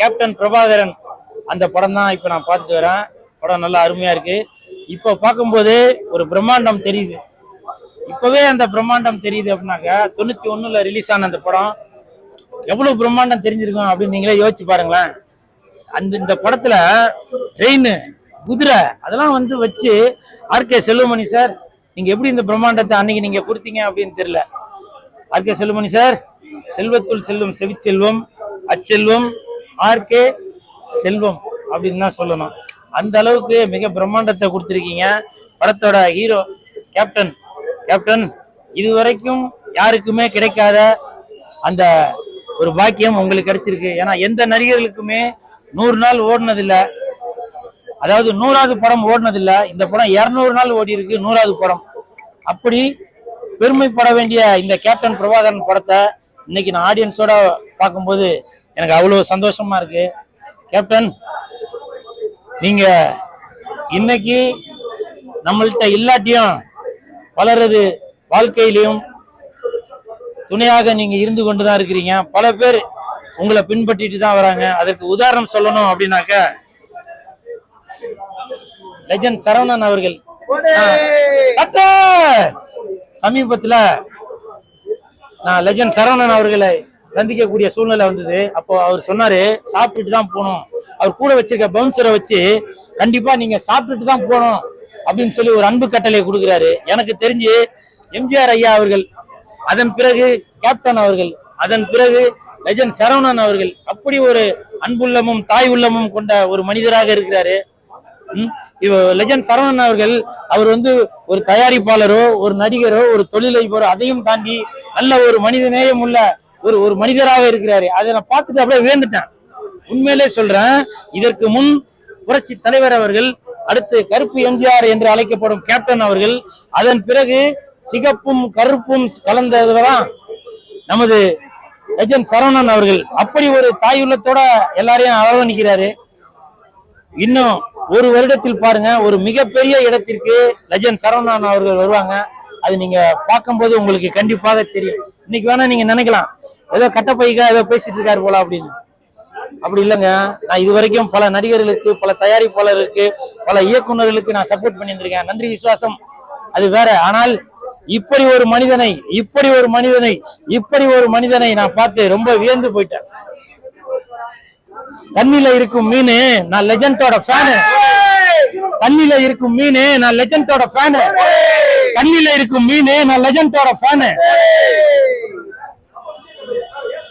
Captain Prabhakaran அந்த படம் தான் இப்ப நான் பார்த்துட்டு வரேன். படம் நல்லா அருமையா இருக்கு. இப்ப பார்க்கும்போது ஒரு பிரம்மாண்டம் தெரியுது. இப்பவே அந்த பிரம்மாண்டம் தெரியுது அப்படின்னாக்க 91ல ரிலீஸ் ஆன அந்த படம் எவ்வளவு பிரம்மாண்டம் தெரிஞ்சிருக்கும் அப்படின்னு நீங்களே யோசிச்சு பாருங்களேன். இந்த படத்துல ட்ரெயின், குதிரை அதெல்லாம் வச்சு ஆர்கே செல்வமணி சார் நீங்க எப்படி இந்த பிரம்மாண்டத்தை அன்னைக்கு நீங்க கொடுத்தீங்க அப்படின்னு தெரியல. ஆர்கே செல்வமணி சார், செல்வத்துள் செல்வம் செவிச்செல்வம் அச்செல்வம் ஆர்கே செல்வம் அப்படின்னு தான் சொல்லணும். அந்த அளவுக்கு மிக பிரம்மாண்டத்தை கொடுத்திருக்கீங்க. படத்தோட ஹீரோ கேப்டன் கேப்டன் இதுவரைக்கும் யாருக்குமே கிடைக்காத அந்த ஒரு பாக்கியம் உங்களுக்கு கிடைச்சிருக்கு. ஏன்னா எந்த நடிகர்களுக்குமே 100 நாள் ஓடினதில்லை, அதாவது 100வது படம் ஓடினதில்லை. இந்த படம் 200 நாள் ஓடி இருக்கு, 100வது படம். அப்படி பெருமைப்பட வேண்டிய இந்த கேப்டன் பிரபாகரன் படத்தை இன்னைக்கு நான் ஆடியன்ஸோட பார்க்கும்போது எனக்கு அவ்வளவு சந்தோஷமா இருக்கு. கேப்டன், நீங்க இன்னைக்கு நம்மள்கிட்ட இல்லாட்டியும் பலரது வாழ்க்கையிலையும் துணையாக நீங்க இருந்து கொண்டுதான் இருக்கிறீங்க. பல பேர் உங்களை பின்பற்றிட்டு தான் வராங்க. அதற்கு உதாரணம் சொல்லணும் அப்படின்னாக்க லெஜண்ட் சரவணன் அவர்கள் சமீபத்துல நான் லெஜண்ட் சரவணன் அவர்களை சந்திக்கக்கூடிய சூழ்நிலை வந்தது. அப்போ அவர் சொன்னாரு, சாப்பிட்டுட்டு தான் போகணும். அவர் கூட வச்சிருக்க பவுன்சரை வச்சு கண்டிப்பா நீங்க சாப்பிட்டுட்டு தான் போகணும் அப்படின்னு சொல்லி ஒரு அன்பு கட்டளை கொடுக்குறாரு. எனக்கு தெரிஞ்சு எம்ஜிஆர் ஐயா அவர்கள், அதன் பிறகு கேப்டன் அவர்கள், அதன் பிறகு லெஜண்ட் சரவணன் அவர்கள் அப்படி ஒரு அன்புள்ளமும் தாய் உள்ளமும் கொண்ட ஒரு மனிதராக இருக்கிறாரு. லெஜண்ட் சரவணன் அவர்கள் அவர் ஒரு தயாரிப்பாளரோ ஒரு நடிகரோ ஒரு தொழிலதிபரோ அதையும் தாண்டி நல்ல ஒரு மனித நேயம் உள்ள ஒரு மனிதராக இருக்கிறாரு. அதை நான் பார்த்துட்டு அப்படியே வேந்துட்டேன். உண்மையிலே சொல்றேன், இதற்கு முன் புரட்சி தலைவர் அவர்கள், அடுத்து கருப்பு எம்ஜிஆர் என்று அழைக்கப்படும் கேப்டன் அவர்கள், அதன் பிறகு சிகப்பும் கருப்பும் கலந்ததுதான் நமது லெஜண்ட் சரவணன் அவர்கள். அப்படி ஒரு தாயுள்ளத்தோட எல்லாரையும் அரவணைக்கிறாரு. இன்னும் ஒரு வருடத்தில் பாருங்க, ஒரு மிகப்பெரிய இடத்திற்கு லெஜண்ட் சரவணன் அவர்கள் வருவாங்க. அது நீங்க பார்க்கும்போது உங்களுக்கு கண்டிப்பாக தெரியும். இன்னைக்கு வேணா நீங்க நினைக்கலாம், ஏதோ கட்டப்பைக்கா ஏதோ பேசிட்டு இருக்காரு போல அப்படின்னு. அப்படி இல்லைங்க. நான் இது வரைக்கும் பல நடிகர்களுக்கு, பல தயாரிப்பாளர்களுக்கு, பல இயக்குநர்களுக்கு நான் சப்போர்ட் பண்ணியிருந்திருக்கேன். நன்றி விசுவாசம் அது வேற. ஆனால் இப்படி ஒரு மனிதனை நான் பார்த்து ரொம்ப வியந்து போயிட்டேன். தண்ணில இருக்கும் மீன், நான் லெஜண்டோட ஃபேனு. தண்ணில இருக்கும் மீன், நான் லெஜண்டோட ஃபேனு. தண்ணில இருக்கும் மீன், நான் லெஜண்டோட ஃபேனு.